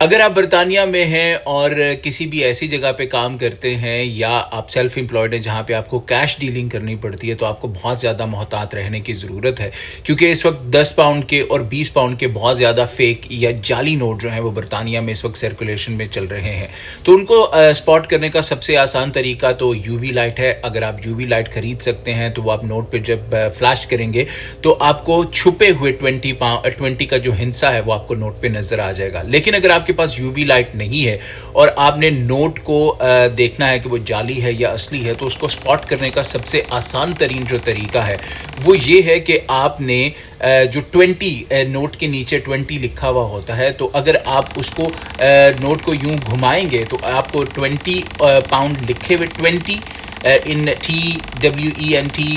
अगर आप बरतानिया में हैं और किसी भी ऐसी जगह पे काम करते हैं या आप सेल्फ एम्प्लॉयड हैं जहाँ पे आपको कैश डीलिंग करनी पड़ती है, तो आपको बहुत ज़्यादा मोहतात रहने की ज़रूरत है, क्योंकि इस वक्त 10 पाउंड के और 20 पाउंड के बहुत ज़्यादा फेक या जाली नोट जो हैं वो बरतानिया में इस वक्त सर्कुलेशन में चल रहे हैं। तो उनको स्पॉट करने का सबसे आसान तरीका तो यूवी लाइट है। अगर आप यूवी लाइट खरीद सकते हैं तो वो आप नोट पर जब फ्लैश करेंगे तो आपको छुपे हुए 20 का जो हिस्सा है वो आपको नोट पर नज़र आ जाएगा। लेकिन अगर आपके पास यूवी लाइट नहीं है और आपने नोट को देखना है कि वो जाली है या असली है, तो उसको स्पॉट करने का सबसे आसान तरीन जो तरीका है वो ये है कि आपने जो 20 नोट के नीचे 20 लिखा हुआ होता है, तो अगर आप उसको नोट को यूं घुमाएंगे तो आपको 20 पाउंड लिखे हुए 20 इन TWENTY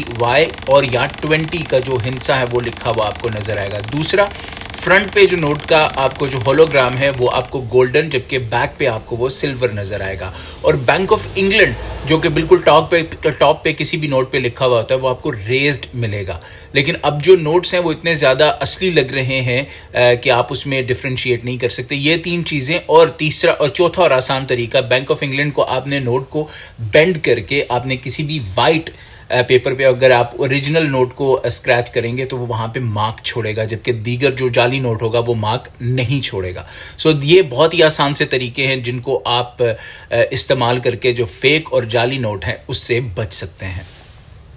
और यहाँ 20 का जो हिस्सा है वो लिखा हुआ आपको नजर आएगा। दूसरा, फ्रंट पे जो नोट का आपको जो होलोग्राम है वो आपको गोल्डन, जबकि बैक पे आपको वो सिल्वर नजर आएगा। और बैंक ऑफ इंग्लैंड जो कि बिल्कुल टॉप पे किसी भी नोट पे लिखा हुआ होता है वो आपको रेज्ड मिलेगा। लेकिन अब जो नोट्स हैं वो इतने ज़्यादा असली लग रहे हैं कि आप उसमें डिफ्रेंशिएट नहीं कर सकते। ये 3 चीज़ें, और तीसरा और चौथा और आसान तरीका, बैंक ऑफ इंग्लैंड को आपने नोट को बेंड करके आपने किसी भी वाइट पेपर पे अगर आप ओरिजिनल नोट को स्क्रैच करेंगे तो वो वहाँ पे मार्क छोड़ेगा, जबकि दीगर जो जाली नोट होगा वो मार्क नहीं छोड़ेगा। सो ये बहुत ही आसान से तरीके हैं जिनको आप इस्तेमाल करके जो फेक और जाली नोट हैं उससे बच सकते हैं।